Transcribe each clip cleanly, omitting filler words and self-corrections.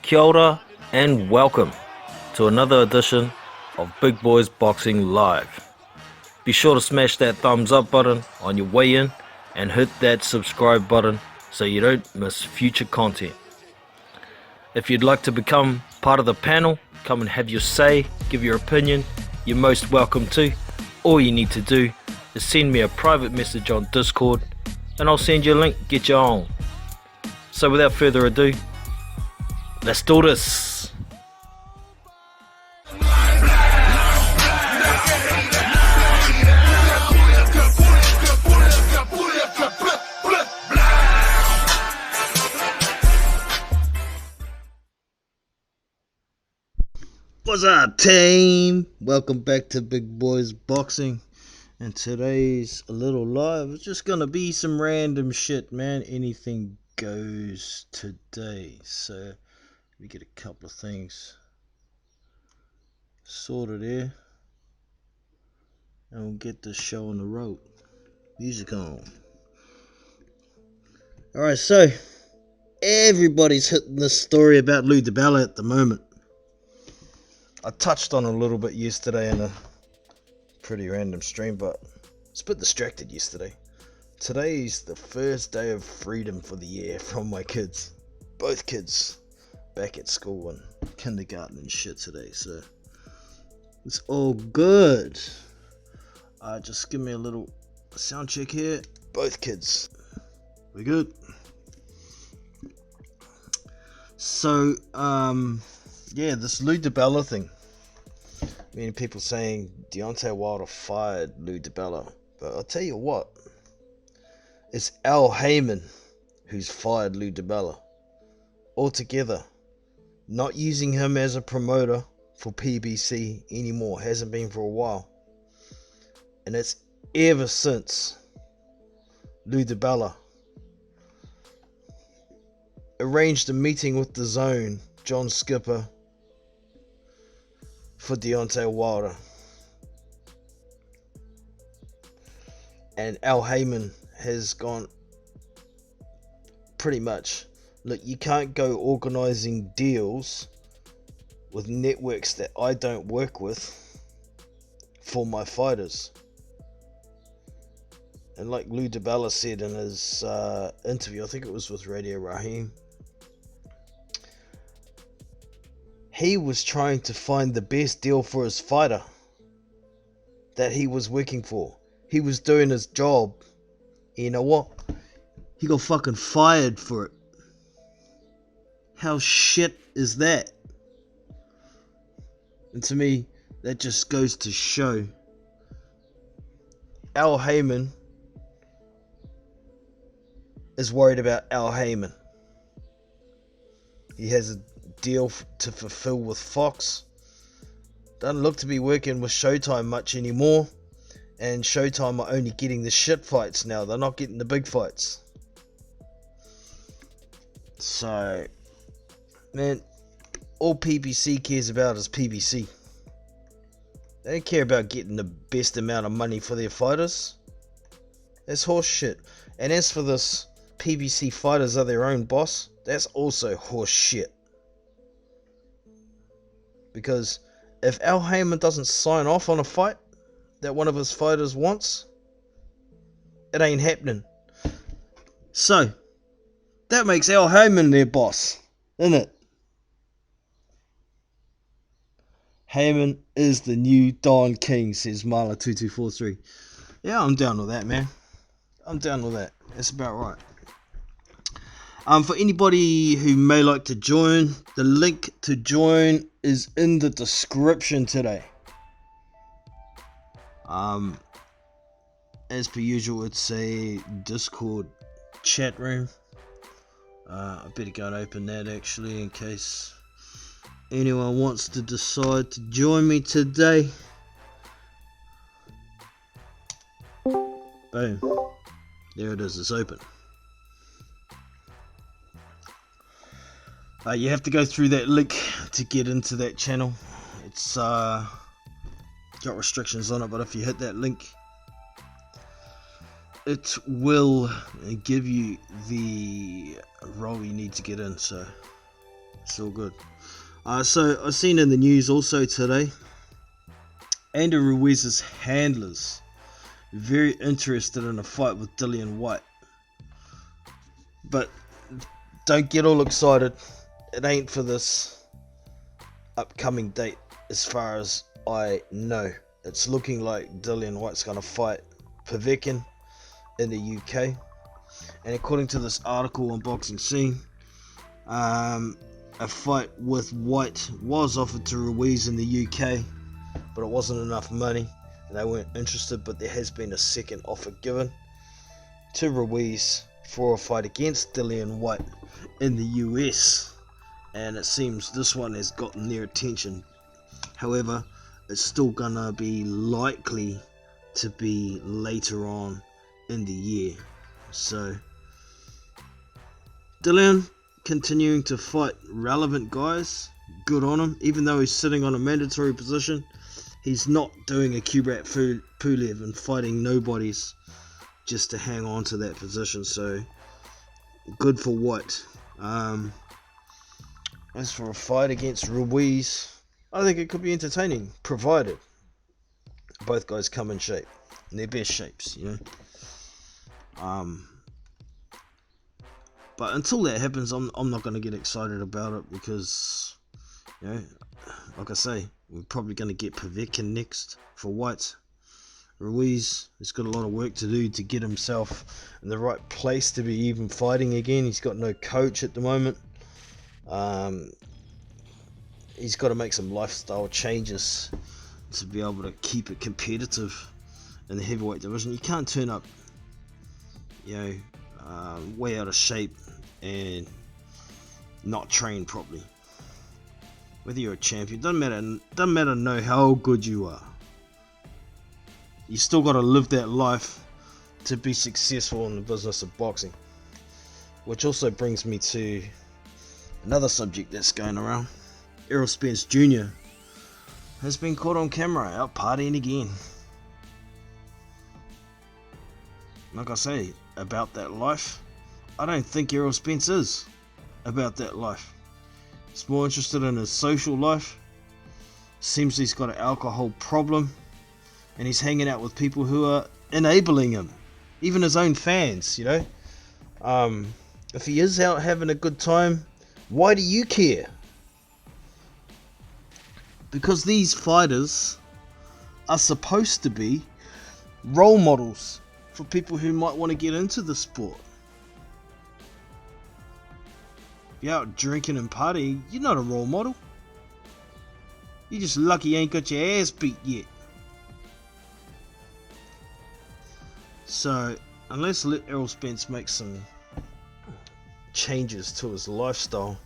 Kia ora and welcome to another edition of Big Boys Boxing Live. Be sure to smash that thumbs up button on your way in and hit that subscribe button so you don't miss future content. If you'd like to become part of the panel, come and have your say, give your opinion, you're most welcome to. All you need to do is send me a private message on Discord and I'll send you a link, get you on. So without further ado, let's do this. What's up, team? Welcome back to Big Boys Boxing. And today's a little live. It's just gonna be some random shit, man. Anything goes today. So we get a couple of things sorted here, and we'll get this show on the road. Music on. Alright, so everybody's hitting this story about Lou DiBella at the moment. I touched on it a little bit yesterday in a pretty random stream, but I was a bit distracted yesterday. Today's the first day of freedom for the year from my kids. Both kids back at school and kindergarten and shit today, so it's all good. Just give me a little sound check here. Both kids, we good? So, yeah, this Lou DiBella thing. Many people saying Deontay Wilder fired Lou DiBella, but I'll tell you what, it's Al Heyman who's fired Lou DiBella altogether. Not using him as a promoter for PBC anymore, hasn't been for a while, and it's ever since Lou DiBella arranged a meeting with the Zone, John Skipper, for Deontay Wilder. And Al Heyman has gone pretty much, look, you can't go organizing deals with networks that I don't work with for my fighters. And like Lou DiBella said in his interview, I think it was with Radio Raheem, he was trying to find the best deal for his fighter that he was working for. He was doing his job. You know what? He got fucking fired for it. How shit is that? And to me, that just goes to show Al Heyman is worried about Al Heyman. He has a deal to fulfill with Fox. Doesn't look to be working with Showtime much anymore, and Showtime are only getting the shit fights now. They're not getting the big fights. So, man, all PBC cares about is PBC. They don't care about getting the best amount of money for their fighters. That's horse shit. And as for this PBC fighters are their own boss, that's also horse shit. Because if Al Heyman doesn't sign off on a fight that one of his fighters wants, it ain't happening. So, that makes Al Heyman their boss, isn't it? Heyman is the new Don King, says Marla2243. Yeah, I'm down with that, man. I'm down with that. That's about right. For anybody who may like to join, the link to join is in the description today. As per usual, it's a Discord chat room. I better go and open that actually in case anyone wants to decide to join me today. Boom. There it is, it's open. You have to go through that link to get into that channel. It's got restrictions on it, but if you hit that link, it will give you the role you need to get in. So It's all good. So I seen in the news also today, Andy Ruiz's handlers very interested in a fight with Dillian White. But don't get all excited. It ain't for this upcoming date as far as I know. It's looking like Dillian White's going to fight Povetkin in the UK. And according to this article on Boxing Scene, a fight with White was offered to Ruiz in the UK, but it wasn't enough money and they weren't interested. But there has been a second offer given to Ruiz for a fight against Dillian White in the US, and it seems this one has gotten their attention. However, it's still gonna be likely to be later on in the year. So Dillian continuing to fight relevant guys, good on him. Even though he's sitting on a mandatory position, he's not doing a Kubrat Pulev and fighting nobodies just to hang on to that position. So good for White. As for a fight against Ruiz, I think it could be entertaining, provided both guys come in shape, in their best shapes, you know. But until that happens, I'm not going to get excited about it because, you know, like I say, we're probably going to get Povetkin next for White. Ruiz has got a lot of work to do to get himself in the right place to be even fighting again. He's got no coach at the moment. He's got to make some lifestyle changes to be able to keep it competitive in the heavyweight division. You can't turn up, you know, way out of shape and not train properly. Whether you're a champion, doesn't matter know how good you are. You still got to live that life to be successful in the business of boxing. Which also brings me to another subject that's going around. Errol Spence Jr. has been caught on camera out partying again. Like I say, about that life, I don't think Errol Spence is about that life. He's more interested in his social life. Seems he's got an alcohol problem, and he's hanging out with people who are enabling him, even his own fans, you know. If he is out having a good time, why do you care? Because these fighters are supposed to be role models for people who might want to get into the sport. If you're out drinking and partying, you're not a role model. You're just lucky you ain't got your ass beat yet. So, unless Errol Spence makes some changes to his lifestyle,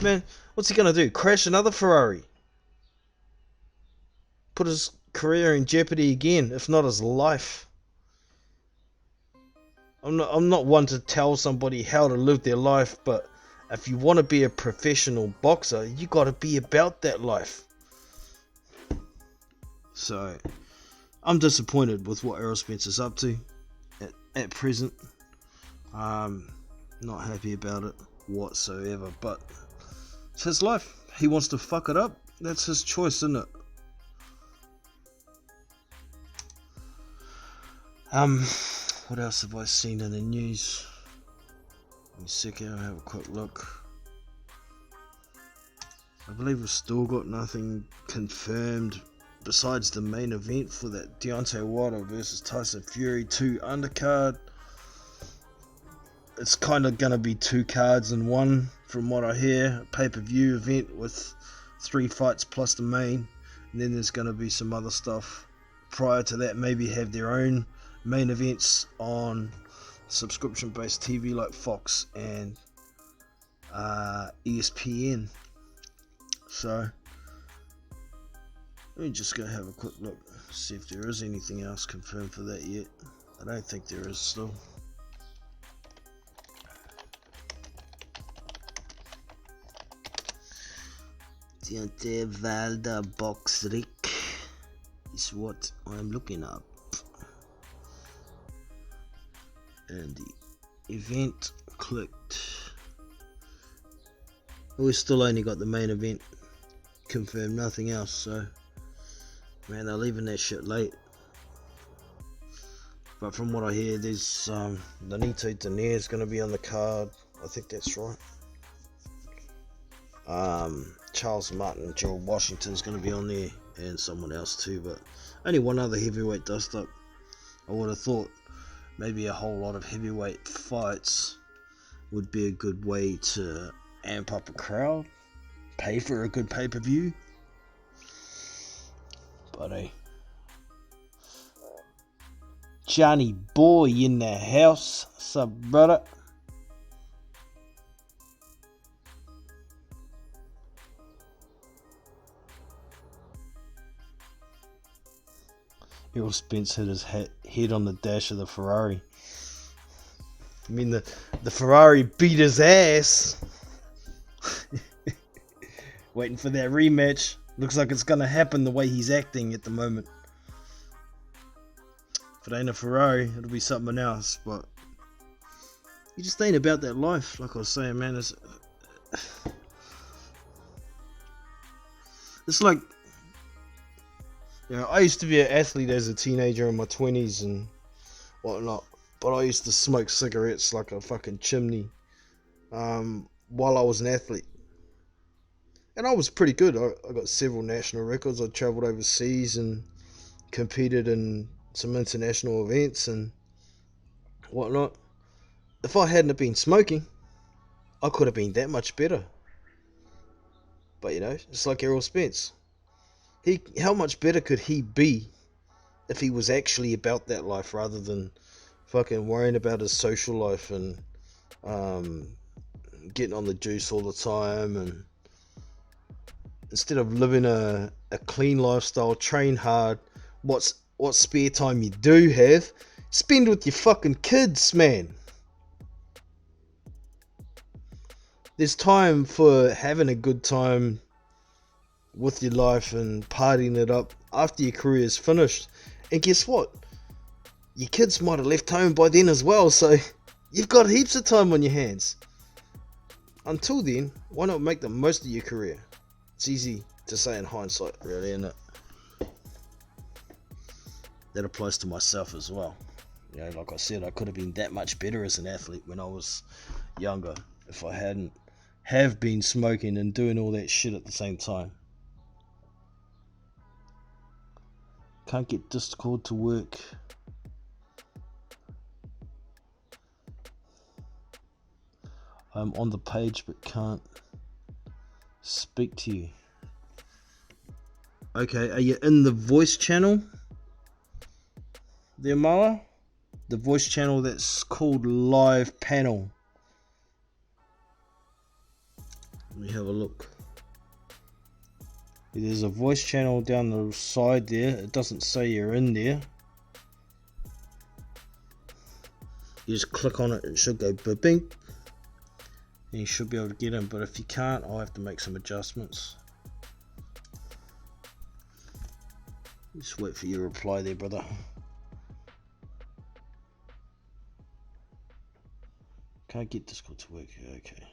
man, what's he gonna do? Crash another Ferrari? Put his career in jeopardy again, if not his life? I'm not one to tell somebody how to live their life, but if you want to be a professional boxer, you got to be about that life. So, I'm disappointed with what Errol Spence is up to at present. Not happy about it whatsoever, but it's his life. He wants to fuck it up. That's his choice, isn't it? What else have I seen in the news? Give me a second, I'll have a quick look. I believe we've still got nothing confirmed besides the main event for that Deontay Wilder versus Tyson Fury 2 undercard. It's kind of going to be 2 cards in one from what I hear. A pay-per-view event with 3 fights plus the main. And then there's going to be some other stuff prior to that. Maybe have their own main events on subscription-based TV like Fox and ESPN. So let me just go have a quick look, see if there is anything else confirmed for that yet. I don't think there is still. Deontay Wilder Boxrec is what I'm looking up. And the event clicked We still only got the main event confirmed, nothing else. So, man, they're leaving that shit late. But from what I hear, there's Nonito Donaire is going to be on the card. I think that's right. Charles Martin, Gerald Washington's going to be on there, and someone else too. But only one other heavyweight dust up. I would have thought maybe a whole lot of heavyweight fights would be a good way to amp up a crowd, pay for a good pay-per-view. But hey, Johnny Boy in the house, sup brother? Errol Spence hit his head on the dash of the Ferrari. I mean, the Ferrari beat his ass. Waiting for that rematch. Looks like it's going to happen the way he's acting at the moment. If it ain't a Ferrari, it'll be something else. But you just ain't about that life. Like I was saying, man, it's like, you know, I used to be an athlete as a teenager in my 20s and whatnot, but I used to smoke cigarettes like a fucking chimney while I was an athlete. And I was pretty good. I got several national records. I travelled overseas and competed in some international events and whatnot. If I hadn't have been smoking, I could have been that much better. But you know, it's like Errol Spence. How much better could he be if he was actually about that life rather than fucking worrying about his social life and getting on the juice all the time, and instead of living a clean lifestyle, train hard, what spare time you do have, spend with your fucking kids, man. There's time for having a good time with your life and partying it up after your career is finished. And guess what? Your kids might have left home by then as well, so you've got heaps of time on your hands. Until then, why not make the most of your career? It's easy to say in hindsight, really, isn't it? That applies to myself as well. You know, like I said, I could have been that much better as an athlete when I was younger if I hadn't have been smoking and doing all that shit at the same time. Can't get Discord to work. I'm on the page but can't speak to you. Okay, are you in the voice channel there, Mala? The voice channel that's called Live Panel. Let me have a look. There's a voice channel down the side there. It doesn't say you're in there. You just click on it, it should go booping. And you should be able to get in, but if you can't, I'll have to make some adjustments. Just wait for your reply there, brother. Can't get Discord to work. Okay.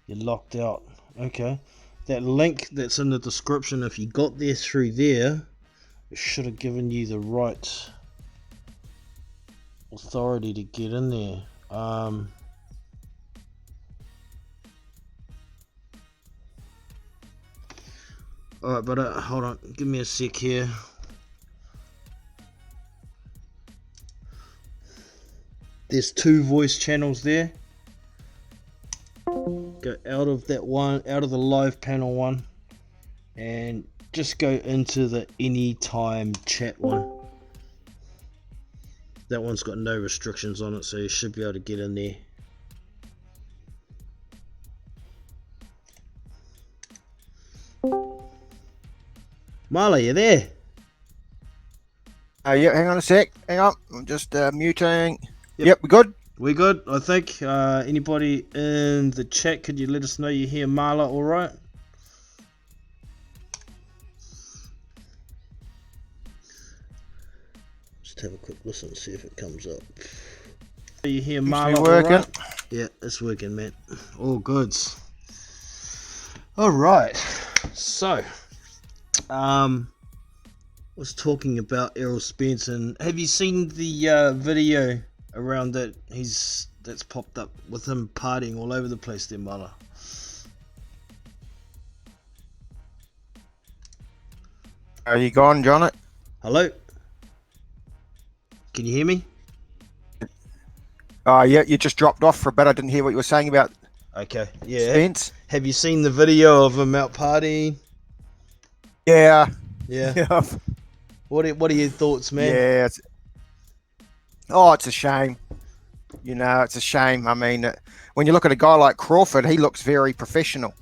You're locked out. Okay. That link that's in the description, if you got there through there, it should have given you the right authority to get in there. Alright, but hold on. Give me a sec here. There's two voice channels there. Go out of that one, out of the live panel one, and just go into the anytime chat one. That one's got no restrictions on it, so you should be able to get in there. Marla, you there? Yeah, hang on a sec. Hang on. I'm just muting. Yep, we're good. We good, I think. Anybody in the chat, could you let us know you hear Marla all right? Just have a quick listen, see if it comes up. You hear Marla working. all right? Yeah, it's working, man. All goods. All right. So, was talking about Errol Spence, and have you seen the video around that that's popped up with him partying all over the place there, Marla? Are you gone, John? Hello? Can you hear me? Yeah, you just dropped off for a bit. I didn't hear what you were saying about Okay, yeah. Spence. Have you seen the video of him out partying? Yeah. Yeah. Yeah. What are your thoughts, man? Yeah. It's a shame. You know, it's a shame. I mean, when you look at a guy like Crawford, he looks very professional.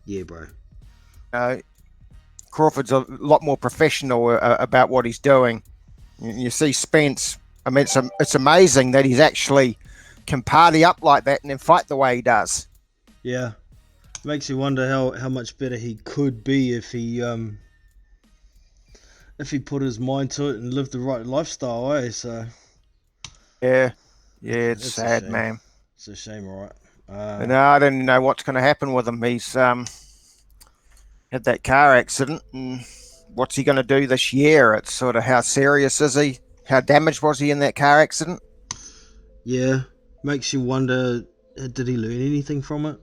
Yeah, bro. Crawford's a lot more professional about what he's doing. You see Spence. I mean, it's amazing that he's actually can party up like that and then fight the way he does. Yeah. Makes you wonder how much better he could be if he put his mind to it and lived the right lifestyle, eh? So Yeah, it's It's a sad, shame. man. it's a shame, all right. And I don't know what's going to happen with him. He's had that car accident, and what's he going to do this year? It's sort of how serious is he? How damaged was he in that car accident? Yeah, makes you wonder, did he learn anything from it?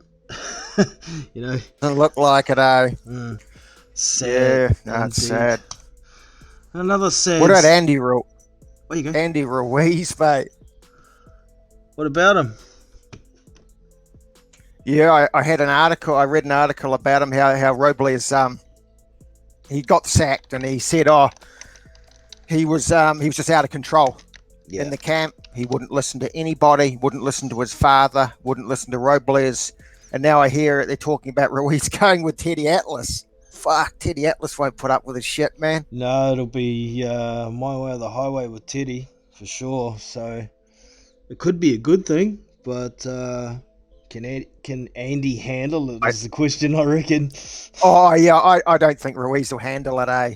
You know? Doesn't look like it, Sad. Yeah, no, it's indeed. sad. Another sad... What about Andy Where you go? Andy Ruiz, mate? What about him? Yeah, I read an article about him, how Robles, he got sacked, and he said, he was just out of control in the camp. He wouldn't listen to anybody, wouldn't listen to his father, wouldn't listen to Robles. And now I hear they're talking about Ruiz going with Teddy Atlas. Fuck, Teddy Atlas won't put up with his shit, man. No, it'll be my way or the highway with Teddy, for sure. So it could be a good thing, but can Andy handle it is the question, I reckon. Oh, yeah, I don't think Ruiz will handle it, eh?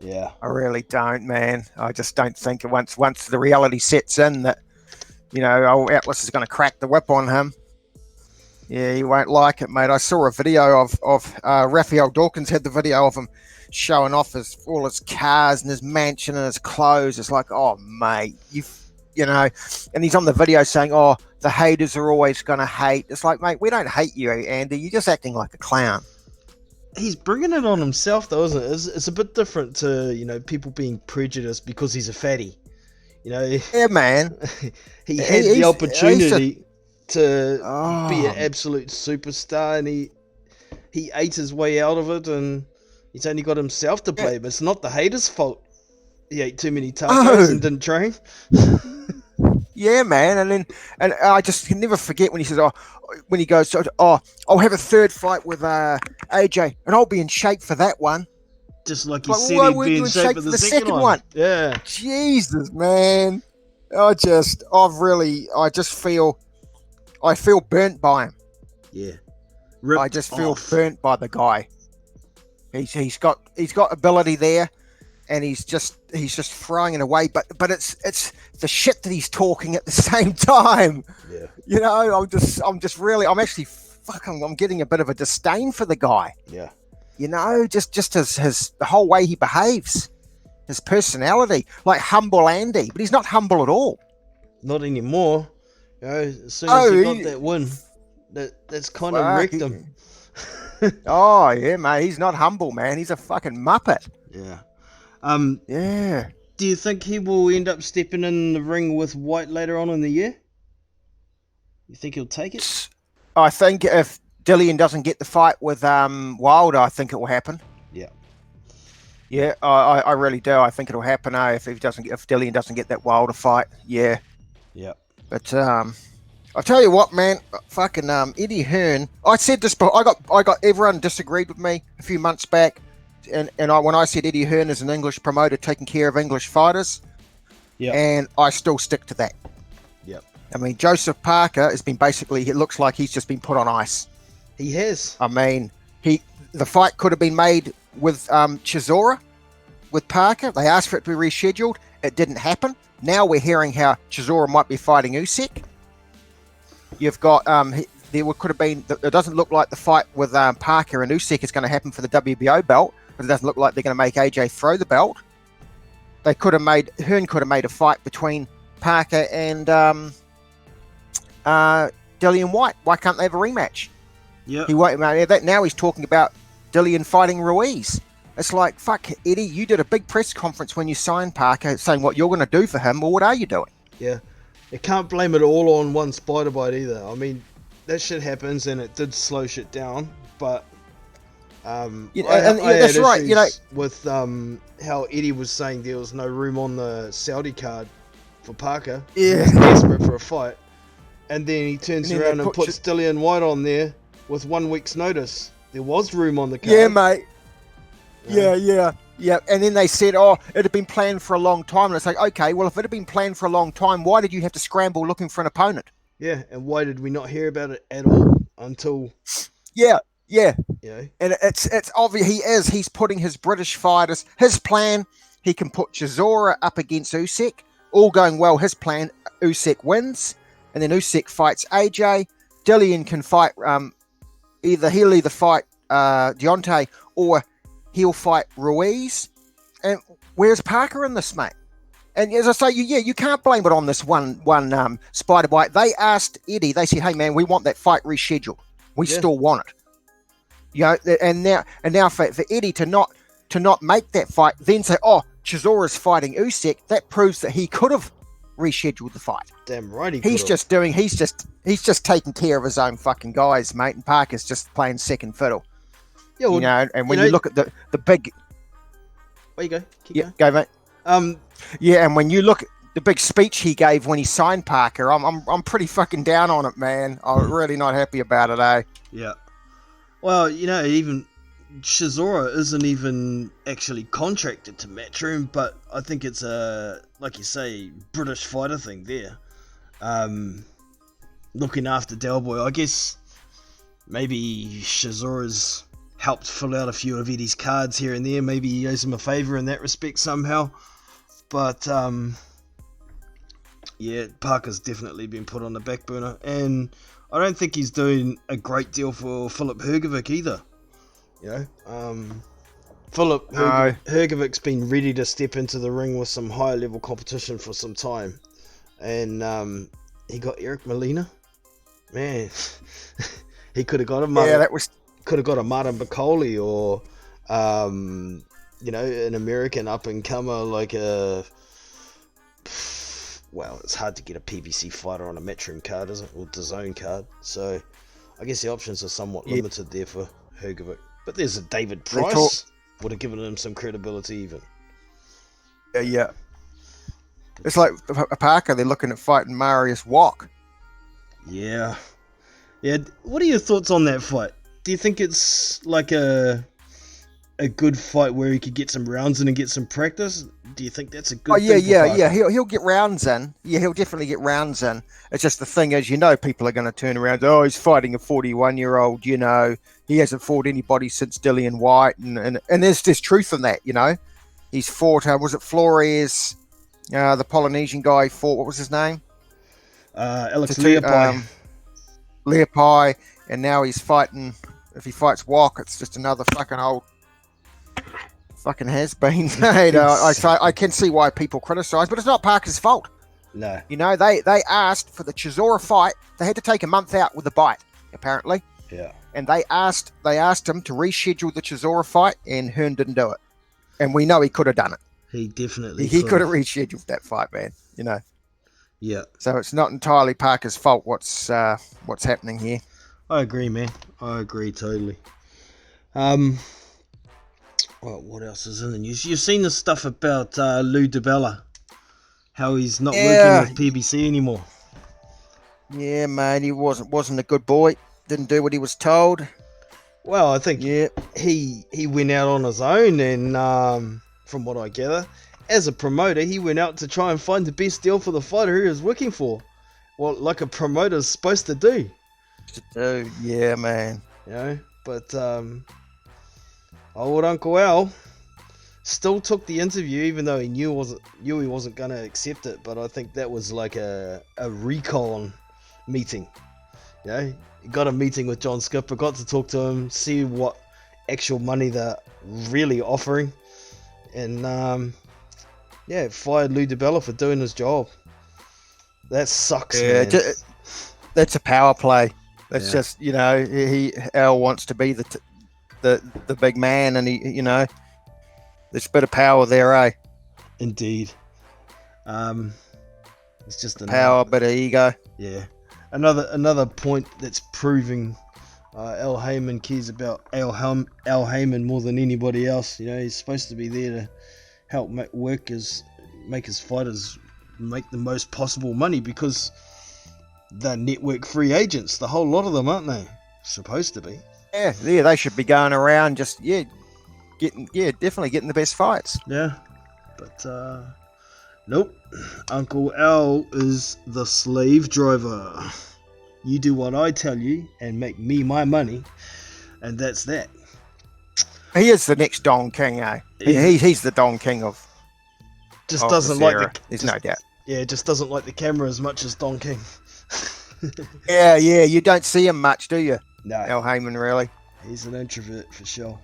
Yeah. I really don't, man. I just don't think once the reality sets in that, Atlas is going to crack the whip on him. Yeah, he won't like it, mate. I saw a video of Raphael Dawkins had the video of him showing off all his cars and his mansion and his clothes. It's like, oh, mate, and he's on the video saying, oh, the haters are always going to hate. It's like, mate, we don't hate you, Andy. You're just acting like a clown. He's bringing it on himself, though, isn't it? It's a bit different to, people being prejudiced because he's a fatty. Yeah, man. he had the opportunity to be an absolute superstar, and he ate his way out of it, and he's only got himself to blame. It's not the haters' fault. He ate too many tacos and didn't train. Yeah, man. And I just can never forget when he says, when he goes, I'll have a third fight with AJ, and I'll be in shape for that one. Just like he said he'd be in shape for the second one. Yeah. Jesus, man. I feel burnt by him. Yeah. I just feel burnt by the guy. He's got ability there, and he's just throwing it away. But it's the shit that he's talking at the same time. Yeah. I'm getting a bit of a disdain for the guy. Yeah. Just the whole way he behaves, his personality, like humble Andy, but he's not humble at all. Not anymore. As soon as he got that win, that's kind of wrecked him. Oh yeah, mate, he's not humble, man. He's a fucking muppet. Yeah. Yeah. Do you think he will end up stepping in the ring with White later on in the year? You think he'll take it? I think if Dillian doesn't get the fight with Wilder, I think it will happen. Yeah. Yeah, I really do. I think it'll happen. If Dillian doesn't get that Wilder fight, yeah. Yeah. But I'll tell you what, man. Fucking Eddie Hearn. I said this, but I got everyone disagreed with me a few months back, and when I said Eddie Hearn is an English promoter taking care of English fighters, yeah, and I still stick to that. Yep. I mean, Joseph Parker has been basically, it looks like he's just been put on ice. He has. I mean, the fight could have been made with Chisora, with Parker. They asked for it to be rescheduled. It didn't happen. Now we're hearing how Chisora might be fighting Usyk. You've got, could have been, it doesn't look like the fight with Parker and Usyk is going to happen for the WBO belt, but it doesn't look like they're going to make AJ throw the belt. Hearn could have made a fight between Parker and Dillian White. Why can't they have a rematch? Yeah. He won't. Now he's talking about Dillian fighting Ruiz. It's like, fuck, Eddie, you did a big press conference when you signed Parker saying what you're going to do for him. Well, what are you doing? Yeah. You can't blame it all on one spider bite either. I mean, that shit happens and it did slow shit down, but that's right. You know, with how Eddie was saying there was no room on the Saudi card for Parker. Yeah. He was desperate for a fight, and then he turns And then around they and put puts Dillian White on there with 1 week's notice. There was room on the card. yeah, mate. Yeah. And then they said, oh, it had been planned for a long time. And it's like, okay, well, if it had been planned for a long time, why did you have to scramble looking for an opponent? Yeah, and why did we not hear about it at all until? Yeah. You know. And it's obvious he's putting his British fighters, his plan, he can put Chisora up against Usyk. All going well, his plan, Usyk wins. And then Usyk fights AJ. Dillian can fight, he'll either fight Deontay or he'll fight Ruiz. And where's Parker in this, mate? And as I say, you can't blame it on this one spider bite. They asked Eddie, they said, hey man, we want that fight rescheduled. We still want it. You know, and now for Eddie to not make that fight, then say, oh, Chisora's fighting Usyk, that proves that he could have rescheduled the fight. Damn right He's just taking care of his own fucking guys, mate, and Parker's just playing second fiddle. Yeah, well, you know, and when you look at the big, there you go. Go mate. Yeah, and when you look at the big speech he gave when he signed Parker, I'm pretty fucking down on it, man. I'm really not happy about it, eh? Yeah. Well, you know, even Chisora isn't even actually contracted to Matchroom, but I think it's a, like you say, British fighter thing there. Looking after Del Boy, I guess maybe Chisora's helped fill out a few of Eddie's cards here and there. Maybe he owes him a favour in that respect somehow. But yeah, Parker's definitely been put on the back burner, and I don't think he's doing a great deal for Filip Hrgovic either. You know, Filip Hrgovic's been ready to step into the ring with some higher level competition for some time, and he got Eric Molina. Man, he could have got a could have got a Martin Bacoli or you know, an American up and comer like a. Well, it's hard to get a PBC fighter on a Matchroom card, isn't it? Or the Zone card. So, I guess the options are somewhat limited there for Hrgovic. But there's a David Price. Would have given him some credibility even. Yeah. It's like Parker, they're looking at fighting Marius Wok. Yeah. Yeah. What are your thoughts on that fight? Do you think it's like a good fight where he could get some rounds in and get some practice? Do you think that's a good thing for Parker? He'll get rounds in. Yeah, he'll definitely get rounds in. It's just the thing is, you know, people are going to turn around. Oh, he's fighting a 41-year-old. You know, he hasn't fought anybody since Dillian White, and there's truth in that. You know, he's fought. Was it Flores? The Polynesian guy fought. What was his name? Alex Leapai. Leapai, and now he's fighting. If he fights Wok, it's just another fucking old. Fucking has been. I can see why people criticise, but it's not Parker's fault. No. You know, they asked for the Chisora fight. They had to take a month out with the bite, apparently. Yeah. And they asked him to reschedule the Chisora fight, and Hearn didn't do it. And we know he could have done it. He definitely could have rescheduled that fight, man. You know. Yeah. So it's not entirely Parker's fault what's happening here. I agree, man. I agree totally. Well, what else is in the news? You've seen the stuff about Lou DiBella, how he's not working with PBC anymore. Yeah, man, he wasn't a good boy. Didn't do what he was told. Well, I think he went out on his own, and from what I gather, as a promoter, he went out to try and find the best deal for the fighter he was working for. what like a promoter's supposed to do. Yeah, man. You know, but old Uncle Al still took the interview, even though he knew he wasn't going to accept it. But I think that was like a recon meeting. You know, he got a meeting with John Skipper, got to talk to him, see what actual money they're really offering, and fired Lou DiBella for doing his job. That sucks, man. That's a power play. That's Yeah. just, you know, Al wants to be the big man, and there's a bit of power there, eh? Indeed. It's just Power, bit of ego. Yeah. Another point that's proving Al Heyman cares about Al Heyman more than anybody else. You know, he's supposed to be there to help make his fighters make the most possible money, because they're network free agents. The whole lot of them, aren't they? Supposed to be. Yeah, they should be going around just definitely getting the best fights. Yeah. But nope. Uncle Al is the slave driver. You do what I tell you and make me my money, and that's that. He is the next Don King, eh? He's the Don King of. Just doesn't like There's no doubt. Yeah, just doesn't like the camera as much as Don King. Yeah, you don't see him much, do you? No, Al Heyman, really? he's an introvert for sure.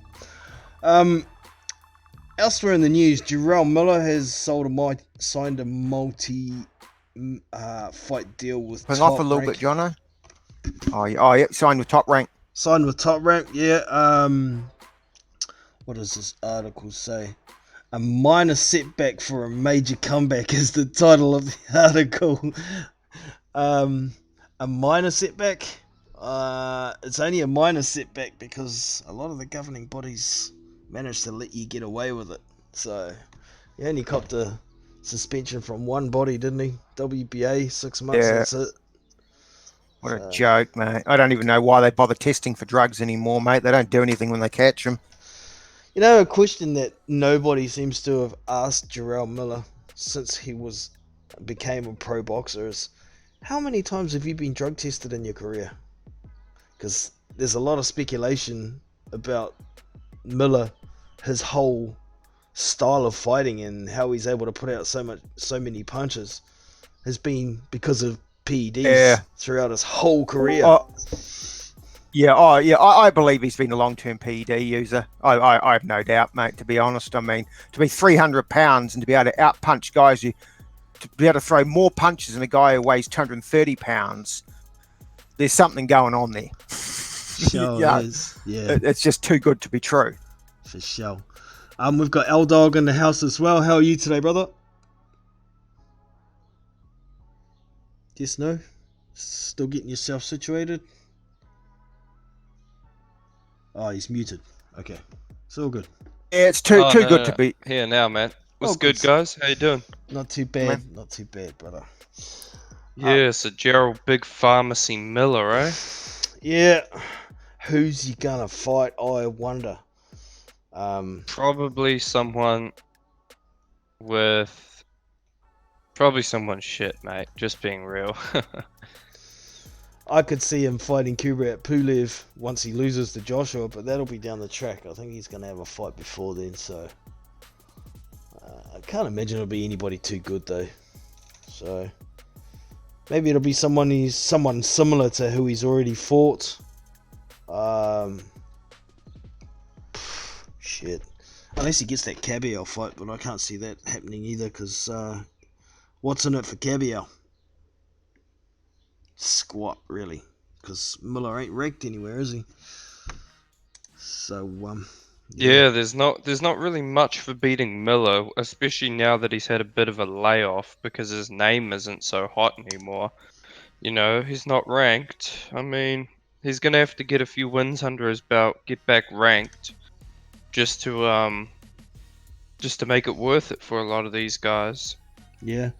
Elsewhere in the news, Jarrell Miller has signed a multi fight deal with Hang Top off a little Rank. bit, Jono. Oh, yeah, signed with Top Rank. Signed with Top Rank, yeah. What does this article say? A minor setback for a major comeback is the title of the article. A minor setback? It's only a minor setback because a lot of the governing bodies managed to let you get away with it. So, he only copped a suspension from one body, didn't he? WBA, 6 months, Yeah. that's it. What a joke, mate. I don't even know why they bother testing for drugs anymore, mate. They don't do anything when they catch them. You know, a question that nobody seems to have asked Jarrell Miller since he became a pro boxer is, how many times have you been drug tested in your career? Because there's a lot of speculation about Miller, his whole style of fighting and how he's able to put out so many punches has been because of PEDs throughout his whole career. I believe he's been a long-term PED user. I have no doubt, mate, to be honest. I mean, to be 300 pounds and to be able to out-punch guys, to be able to throw more punches than a guy who weighs 230 pounds, there's something going on there. Sure is. Yeah. It's just too good to be true. For sure. We've got L-Dog in the house as well. How are you today, brother? Yes, no? Still getting yourself situated? Oh, he's muted. Okay. It's all good. Yeah, it's too good to be. Here now, man. What's Oh, good, good. guys? How you doing? Not too bad. Not too bad, brother. Yeah, so Gerald Big Pharmacy Miller, eh? Yeah. Who's he gonna fight, I wonder? Probably someone with... Probably someone shit, mate. Just being real. I could see him fighting Kubrat Pulev once he loses to Joshua, but that'll be down the track. I think he's going to have a fight before then, so... I can't imagine it'll be anybody too good, though. So... maybe it'll be someone similar to who he's already fought. Shit. Unless he gets that Cabiel fight, but I can't see that happening either, because... what's in it for Cabiel? Squat, really, because Miller ain't ranked anywhere, is he? So Yeah, there's not really much for beating Miller, especially now that he's had a bit of a layoff because his name isn't so hot anymore. You know, he's not ranked. I mean, he's gonna have to get a few wins under his belt, get back ranked, just to make it worth it for a lot of these guys. yeah,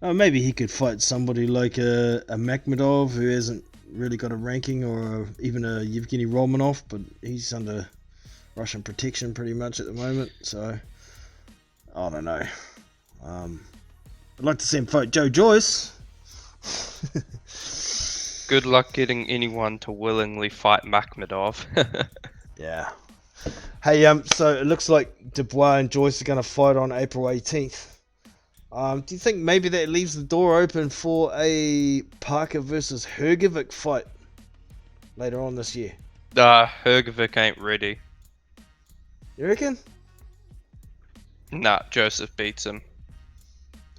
maybe he could fight somebody like a Makhmudov who hasn't really got a ranking, or even a Yevgeny Romanov, but he's under Russian protection pretty much at the moment, so I don't know. I'd like to see him fight Joe Joyce, Good luck getting anyone to willingly fight Makhmedov. Yeah. Hey, so it looks like Dubois and Joyce are going to fight on April 18th. Do you think maybe that leaves the door open for a Parker versus Hrgovic fight later on this year? Hrgovic ain't ready. You reckon? Nah, Joseph beats him.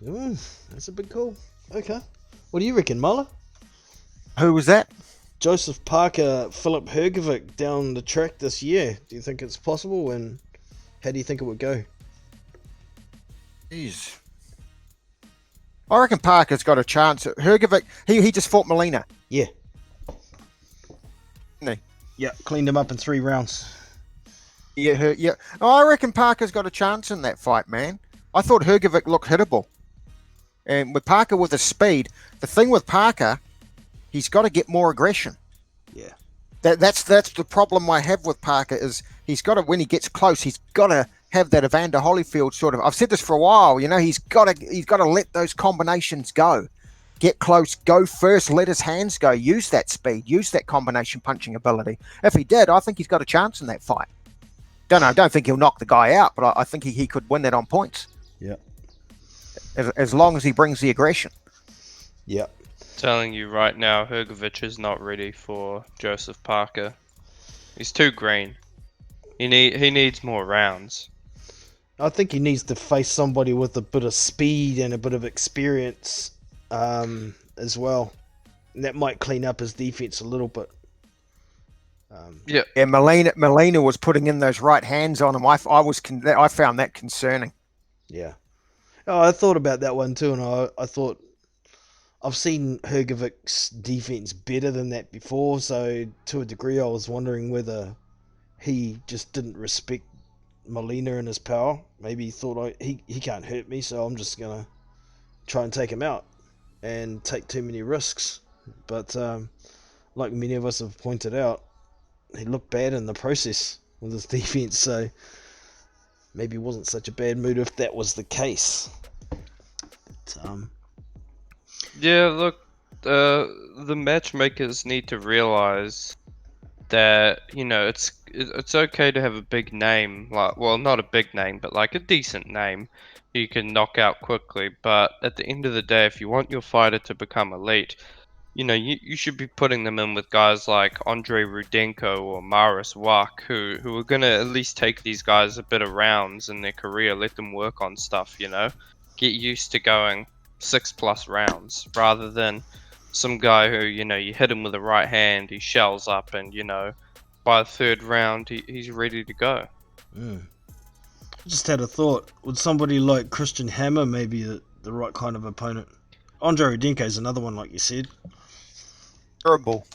Ooh, that's a big call. Okay. What do you reckon, Muller? Who was that? Joseph Parker, Philip Hrgovic down the track this year. Do you think it's possible, and how do you think it would go? Jeez. I reckon Parker's got a chance. Hrgovic, he just fought Molina. Yeah. Didn't Yeah, cleaned him up in 3 rounds. Yeah. I reckon Parker's got a chance in that fight, man. I thought Hrgovic looked hittable. And with Parker with the speed, the thing with Parker, he's got to get more aggression. Yeah. That's the problem I have with Parker is he's got to, when he gets close, he's got to have that Evander Holyfield sort of. I've said this for a while. You know, he's got to let those combinations go. Get close, go first, let his hands go, use that speed, use that combination punching ability. If he did, I think he's got a chance in that fight. Don't think he'll knock the guy out, but I think he could win that on points. Yeah. As long as he brings the aggression. Yeah. Telling you right now, Hrgovic is not ready for Joseph Parker. He's too green. He needs more rounds. I think he needs to face somebody with a bit of speed and a bit of experience as well. And that might clean up his defense a little bit. Yeah. Yeah, Molina was putting in those right hands on him. I found that concerning. Yeah. Oh, I thought about that one too, and I thought I've seen Hrgovic's defense better than that before, so to a degree I was wondering whether he just didn't respect Molina and his power. Maybe he thought he can't hurt me, so I'm just going to try and take him out and take too many risks. But like many of us have pointed out, he looked bad in the process with his defense, so maybe it wasn't such a bad mood if that was the case. But, Yeah, look, the matchmakers need to realize that, you know, it's okay to have a big name, like, well, not a big name, but like a decent name you can knock out quickly. But at the end of the day, if you want your fighter to become elite, you know, you should be putting them in with guys like Andrei Rudenko or Maris Wak, who are gonna at least take these guys a bit of rounds in their career, let them work on stuff, you know, get used to going 6+ rounds rather than some guy who, you know, you hit him with the right hand, he shells up, and, you know, by the 3rd round he's ready to go. Just had a thought. Would somebody like Christian Hammer maybe the right kind of opponent? Andrei Rudenko is another one, like you said. Durable.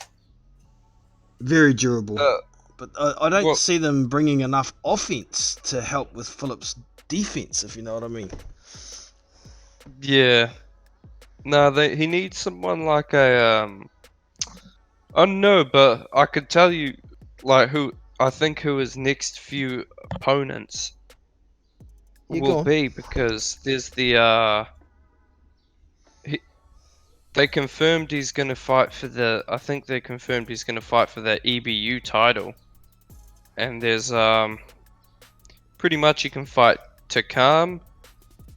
Very durable. But I don't well- see them bringing enough offense to help with Phillips' defense, if you know what I mean. Yeah. No, he needs someone like a I don't know, but I could tell you like who his next few opponents You go will on. be, because there's the they confirmed he's gonna fight for the they confirmed he's gonna fight for the EBU title. And there's pretty much you can fight Takam,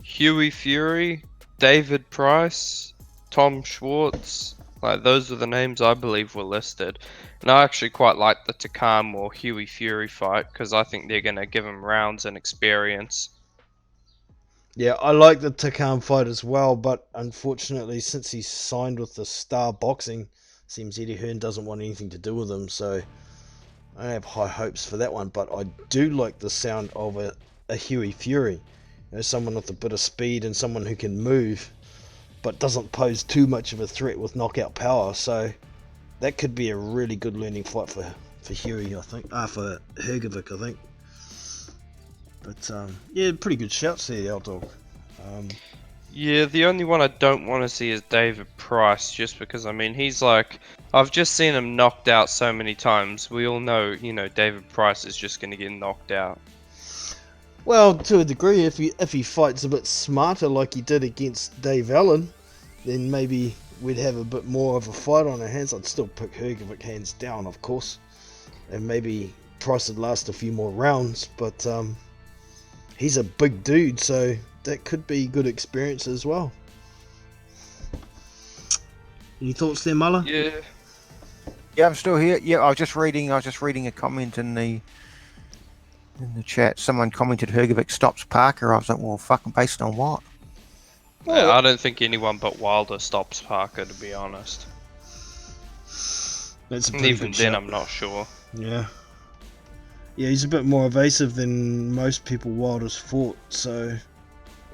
Huey Fury, David Price, Tom Schwartz. Like, those are the names I believe were listed. And I actually quite like the Takam or Huey Fury fight, because I think they're going to give him rounds and experience. Yeah, I like the Takam fight as well, but unfortunately, since he's signed with the Star Boxing, seems Eddie Hearn doesn't want anything to do with him, so I don't have high hopes for that one. But I do like the sound of a Huey Fury. You know, someone with a bit of speed and someone who can move, but doesn't pose too much of a threat with knockout power. So that could be a really good learning fight for Huey, I think. For Hrgovic, I think. But yeah, pretty good shouts there, L-Dog. Yeah, the only one I don't want to see is David Price, just because, I mean, he's like, I've just seen him knocked out so many times. We all know, you know, David Price is just going to get knocked out. Well, to a degree, if he fights a bit smarter like he did against Dave Allen, then maybe we'd have a bit more of a fight on our hands. I'd still pick Hrgovic hands down, of course, and maybe Price would last a few more rounds, but he's a big dude, so that could be good experience as well. Any thoughts there, Muller? Yeah. Yeah, I'm still here. Yeah, I was just reading a comment in the chat. Someone commented Hrgovic stops Parker. I was like, well, fucking based on what? Yeah, I don't think anyone but Wilder stops Parker, to be honest. That's a And pretty even good then, shout. I'm not sure. Yeah. Yeah, he's a bit more evasive than most people Wilder's fought, so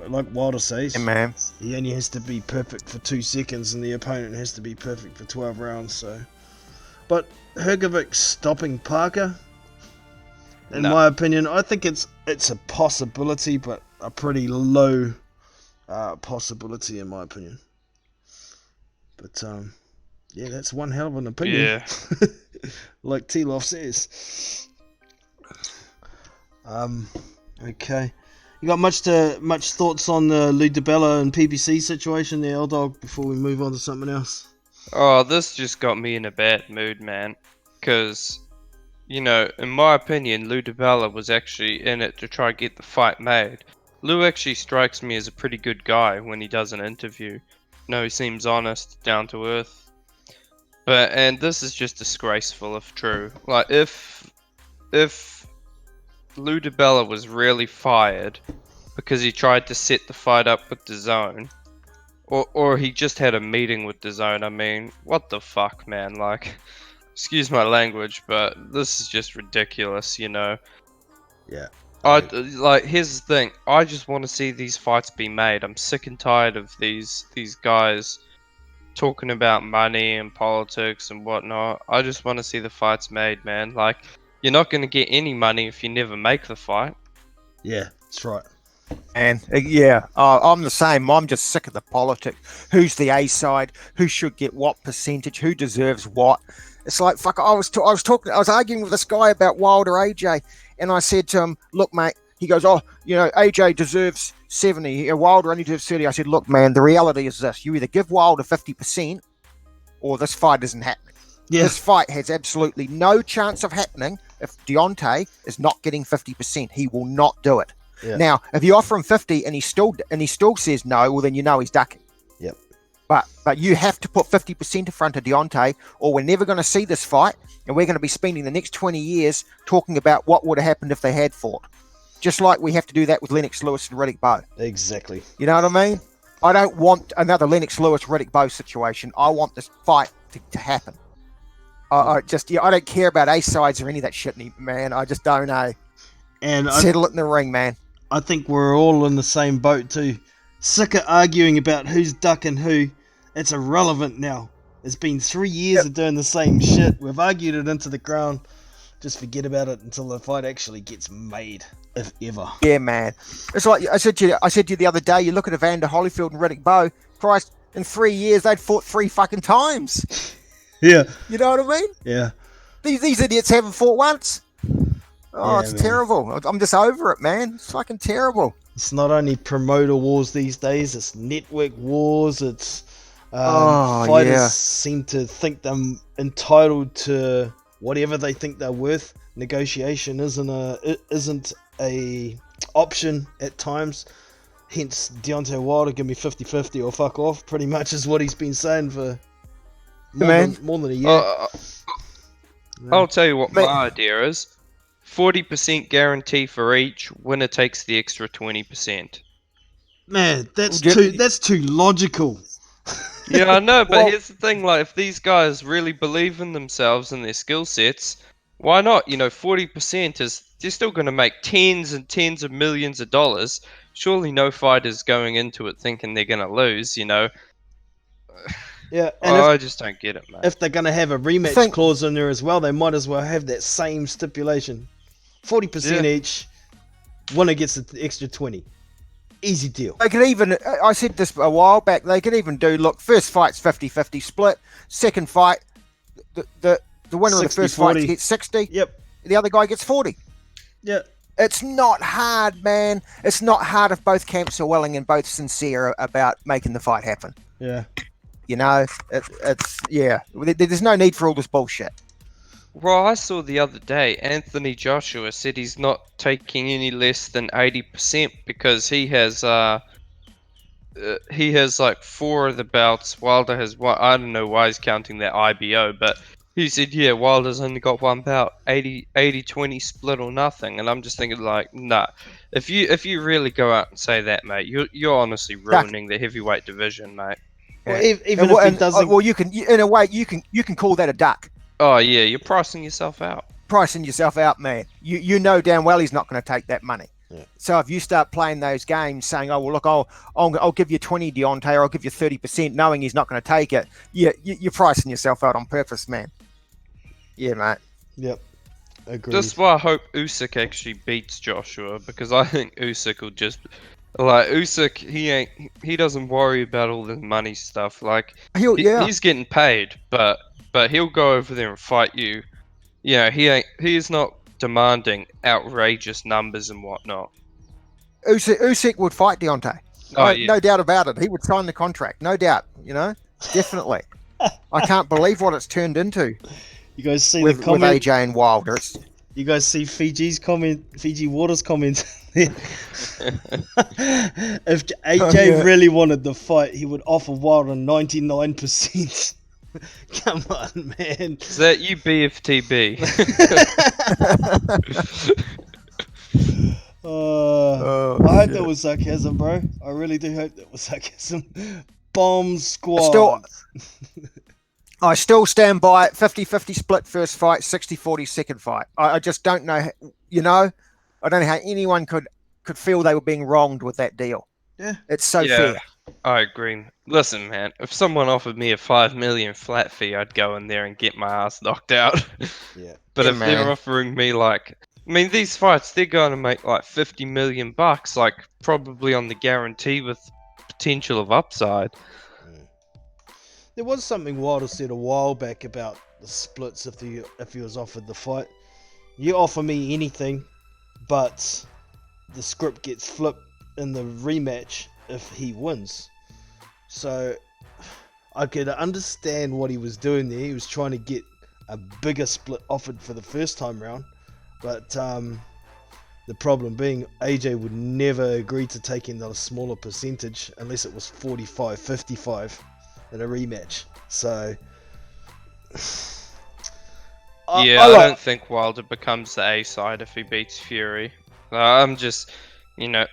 like Wilder says, Yeah, man. he only has to be perfect for 2 seconds and the opponent has to be perfect for 12 rounds, so. But Hrgovic stopping Parker, in No. my opinion, I think it's a possibility, but a pretty low possibility in my opinion. But yeah, that's one hell of an opinion. Yeah. Like T-Loff says. Okay. You got much thoughts on the Lou DiBella and PBC situation there, L-Dog, before we move on to something else? Oh, this just got me in a bad mood, man. Because, you know, in my opinion, Lou DiBella was actually in it to try and get the fight made. Lou actually strikes me as a pretty good guy when he does an interview. No, he seems honest, down to earth. And this is just disgraceful if true. Like, if Lou DiBella was really fired because he tried to set the fight up with DAZN, or he just had a meeting with DAZN, I mean, what the fuck, man? Like, excuse my language, but this is just ridiculous, you know? Yeah. Like, here's the thing. I just want to see these fights be made. I'm sick and tired of these guys talking about money and politics and whatnot. I just want to see the fights made, man. Like, you're not going to get any money if you never make the fight. Yeah, that's right. And yeah, I'm the same. I'm just sick of the politics. Who's the A side? Who should get what percentage? Who deserves what? It's like, fuck. I was arguing with this guy about Wilder AJ, and I said to him, "Look, mate." He goes, "Oh, you know, AJ deserves 70. Wilder only deserves 30." I said, "Look, man. The reality is this: you either give Wilder 50%, or this fight isn't happening. Yeah. This fight has absolutely no chance of happening if Deontay is not getting 50%. He will not do it." Yeah. Now, if you offer him 50 and he still says no, well then you know he's ducking. Yep. But you have to put 50% in front of Deontay, or we're never going to see this fight, and we're going to be spending the next 20 years talking about what would have happened if they had fought. Just like we have to do that with Lennox Lewis and Riddick Bowe. Exactly. You know what I mean? I don't want another Lennox Lewis Riddick Bowe situation. I want this fight to happen. I don't care about A sides or any of that shit, man. I just don't know. And Settle it in the ring, man. I think we're all in the same boat too. Sick of arguing about who's ducking who. It's irrelevant now. It's been 3 years of doing the same shit. We've argued it into the ground. Just forget about it until the fight actually gets made, if ever. Yeah, man. It's like I said to you the other day. You look at Evander Holyfield and Riddick Bowe. Christ, in 3 years they'd fought 3 fucking times. Yeah. You know what I mean? Yeah. These idiots haven't fought once. Oh, Yeah, it's man. terrible. I'm just over it, man. It's fucking terrible. It's not only promoter wars these days, it's network wars, it's fighters yeah. seem to think they're entitled to whatever they think they're worth. Negotiation isn't a option at times. Hence, Deontay Wilder give me 50-50 or fuck off, pretty much is what he's been saying for more than a year. I'll tell you what Mate. my idea is. 40% guarantee for each. Winner takes the extra 20%. Man, that's Well, too logical. Yeah, I know, but Well- here's the thing, like, if these guys really believe in themselves and their skill sets, why not? You know, 40% is, they're still going to make tens and tens of millions of dollars. Surely no fighter's going into it thinking they're going to lose, you know? Yeah, and I just don't get it, man. if they're going to have a rematch Think- clause in there as well, they might as well have that same stipulation. 40% Yeah. each, winner gets the extra 20. Easy deal. They could even, I said this a while back, they could even do, look, first fight's 50-50 split. Second fight, the winner of the first 60-40. fight gets 60. Yep. The other guy gets 40. Yeah. It's not hard, man. It's not hard if both camps are willing and both sincere about making the fight happen. Yeah. You know, it's yeah. There's no need for all this bullshit. Well, I saw the other day Anthony Joshua said he's not taking any less than 80% because he has like 4 of the belts. Wilder has one. I don't know why he's counting that IBO, but he said, yeah, Wilder's only got one belt, 80-20 split or nothing. And I'm just thinking like, nah. If you really go out and say that, mate, you're honestly ruining the heavyweight division, mate. Well, Yeah. even And if he doesn't, well, in a way, you can call that a duck. Oh yeah, you're pricing yourself out. Pricing yourself out, man. You know damn well he's not going to take that money. Yeah. So if you start playing those games, saying, "Oh well, look, I'll give you 20, Deontay, or I'll give you 30%," knowing he's not going to take it, you're pricing yourself out on purpose, man. Yeah, mate. yep, agree. That's why I hope Usyk actually beats Joshua, because I think Usyk will just like Usyk. He doesn't worry about all the money stuff. Like he's getting paid, but he'll go over there and fight you. You know, he is not demanding outrageous numbers and whatnot. Usyk would fight Deontay. Oh, yeah. No doubt about it. He would sign the contract, no doubt. You know, definitely. I can't believe what it's turned into You guys see with the comment? AJ and Wilder. You guys see Fiji Waters comment? If AJ really wanted the fight, he would offer Wilder 99%. Come on, man. Is that you, BFTB? I hope that was sarcasm, bro. I really do hope that was sarcasm. Bomb squad. I still stand by it. 50-50 split first fight, 60-40 second fight. I just don't know, you know, I don't know how anyone could feel they were being wronged with that deal. Yeah. It's so Yeah. fair. I agree. Listen, man, if someone offered me a 5 million flat fee, I'd go in there and get my ass knocked out. Yeah. But Yeah, if man. they're offering me like, I mean, these fights, they're going to make like 50 million bucks, like probably on the guarantee with potential of upside. There was something Wilder said a while back about the splits if he was offered the fight. You offer me anything, but the script gets flipped in the rematch if he wins. So I could understand what he was doing there. He was trying to get a bigger split offered for the first time round, but the problem being AJ would never agree to taking a smaller percentage unless it was 45-55 in a rematch. So I don't think Wilder becomes the A side if he beats Fury. I'm just, you know,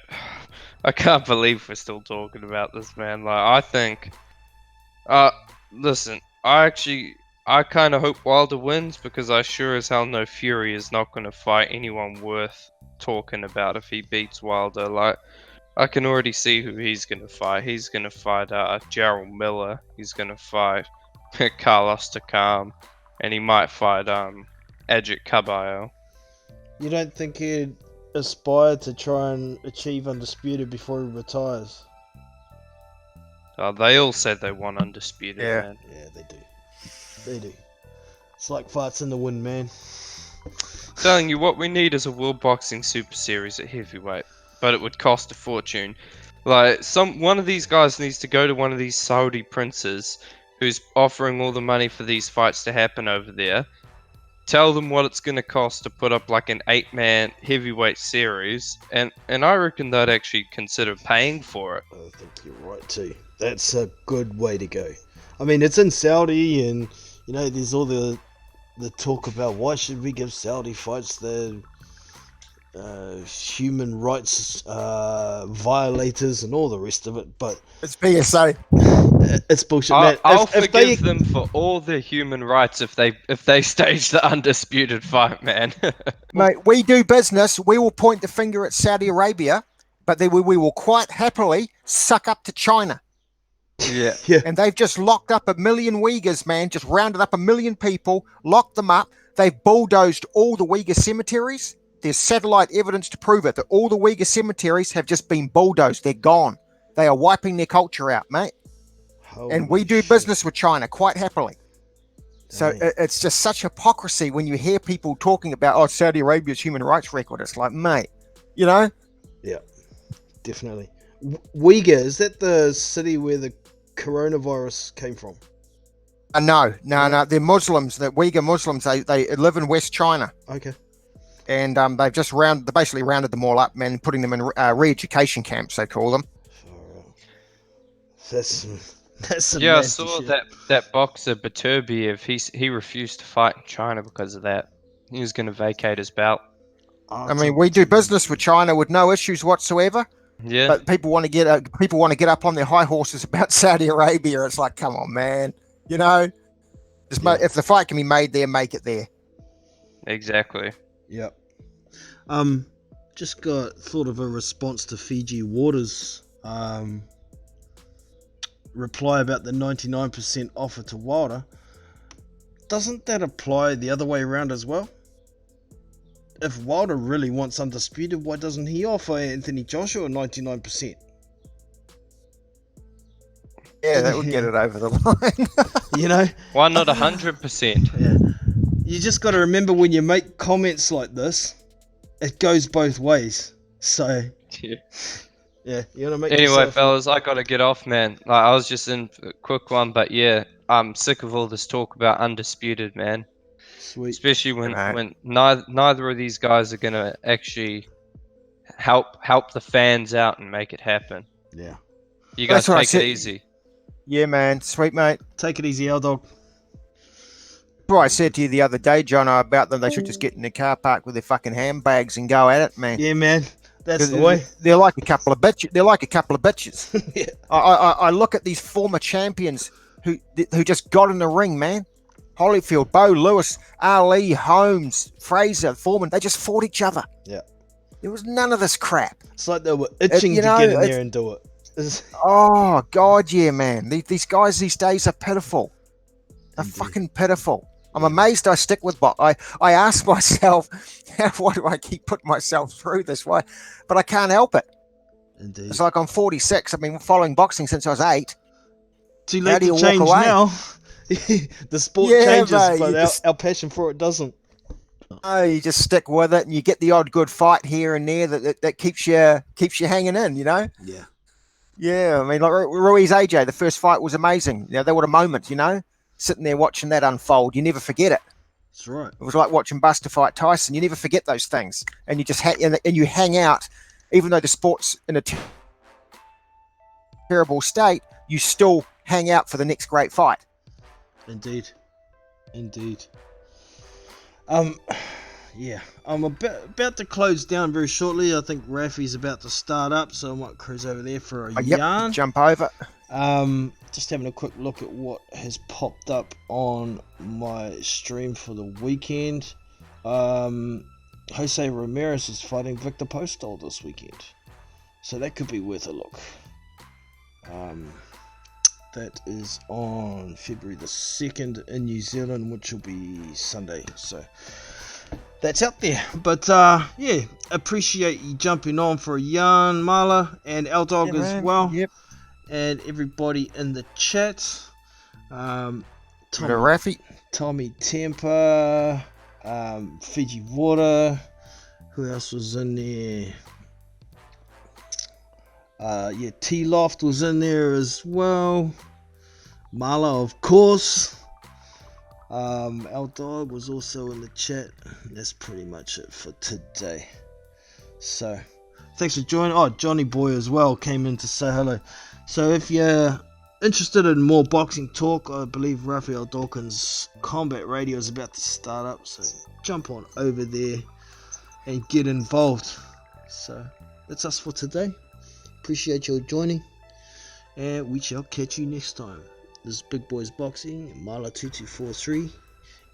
I can't believe we're still talking about this, man. Like, I think, listen, I kind of hope Wilder wins because I sure as hell know Fury is not going to fight anyone worth talking about if he beats Wilder. Like, I can already see who he's going to fight. He's going to fight Jarrell Miller. He's going to fight Carlos Takam. And he might fight Ajit Caballo. you don't think he'd aspire to try and achieve undisputed before he retires? They all said they want undisputed, Yeah. man. Yeah, they do. They do. It's like farts in the wind, man. Telling you, what we need is a World Boxing Super Series at heavyweight, but it would cost a fortune. Like, one of these guys needs to go to one of these Saudi princes who's offering all the money for these fights to happen over there. Tell them what it's going to cost to put up like an 8-man heavyweight series, and I reckon they'd actually consider paying for it. I think you're right too. That's a good way to go. I mean, it's in Saudi, and you know, there's all the talk about why should we give Saudi fights the human rights violators and all the rest of it, but It's PSA. it's bullshit, man. I'll If they forgive them for all their human rights if they stage the undisputed fight, man. Mate, we do business. We will point the finger at Saudi Arabia, but then we will quite happily suck up to China. Yeah. And they've just locked up 1 million Uyghurs, man. Just rounded up 1 million people, locked them up. They've bulldozed all the Uyghur cemeteries. There's satellite evidence to prove it, that all the Uyghur cemeteries have just been bulldozed. They're gone. They are wiping their culture out, mate. And we do business with China quite happily. So Dang. it's just such hypocrisy when you hear people talking about, oh, Saudi Arabia's human rights record. It's like, mate, you know? Yeah, definitely. Uyghur, is that the city where the coronavirus came from. No. They're Muslims. They're Uyghur Muslims. They live in West China, Okay. and they've just basically rounded them all up, man, putting them in re-education camps. They call them. That's some Yeah, I nasty saw shit. that boxer Beterbiev. He refused to fight in China because of that. He was going to vacate his belt. I mean, we do business with China with no issues whatsoever. Yeah, But people want to get up on their high horses about Saudi Arabia. It's like, come on, man. You know, if the fight can be made there, make it there. exactly. Yep. Just got thought of a response to Fiji Waters' reply about the 99% offer to Wilder. Doesn't that apply the other way around as well? If Wilder really wants undisputed, why doesn't he offer Anthony Joshua 99%? Yeah, that would get it over the line. You know? Why not 100%? Yeah. You just got to remember when you make comments like this, it goes both ways. So, Yeah. yeah, you want to make Anyway, yourself... fellas, I gotta get off, man. Like, I was just in a quick one, but yeah, I'm sick of all this talk about undisputed, man. Sweet. Especially when Right. neither of these guys are gonna actually help the fans out and make it happen. Yeah. You guys That's what I take it said. easy. Yeah, man. Sweet, mate. Take it easy, L-Dog. That's what I said to you the other day, John, about them. They should just get in the car park with their fucking handbags and go at it, man. Yeah, man. That's the way. They're like a couple of bitches. They're like a couple of bitches. Yeah. I look at these former champions who just got in the ring, man. Holyfield, Bo Lewis, Ali, Holmes, Fraser, Foreman. They just fought each other. Yeah. There was none of this crap. It's like they were itching you to know, get in it's- there and do it. It's- Oh God, yeah, man. These guys these days are pitiful. They're Indeed. fucking pitiful. I'm amazed I stick with box. I ask myself, why do I keep putting myself through this? Why? But I can't help it. Indeed. It's like I'm 46. I've been following boxing since I was 8. Too How late do to you change walk away? now. The sport Yeah, changes, mate, but you just- our passion for it doesn't. Oh, you just stick with it, and you get the odd good fight here and there that keeps you hanging in. You know. Yeah. Yeah, I mean, like Ruiz AJ, the first fight was amazing. You know, they were a moment. You know, sitting there watching that unfold, you never forget it. That's right. It was like watching Buster fight Tyson. You never forget those things, and you just and you hang out, even though the sport's in a terrible state. You still hang out for the next great fight. Indeed. Yeah, I'm about to close down very shortly. I think Rafi's about to start up, so I might cruise over there for a yarn. Jump over. Just having a quick look at what has popped up on my stream for the weekend. Jose Ramirez is fighting Victor Postol this weekend, so that could be worth a look. That is on February the 2nd in New Zealand, which will be Sunday, so that's out there. But yeah, appreciate you jumping on for a yarn, Marla, and L-Dog as man. well. Yep. And everybody in the chat. The Rafi. Tommy Temper, Fiji Water. Who else was in there? Yeah, T-Loft was in there as well. Marla, of course. L-Dog was also in the chat. That's pretty much it for today. So, thanks for joining. Oh, Johnny Boy as well came in to say hello. So if you're interested in more boxing talk, I believe Raphael Dawkins' Combat Radio is about to start up. So jump on over there and get involved. So that's us for today. Appreciate your joining. And we shall catch you next time. This is Big Boys Boxing, Marla2243.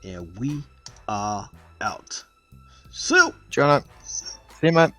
And we are out. See you! John. See you, mate.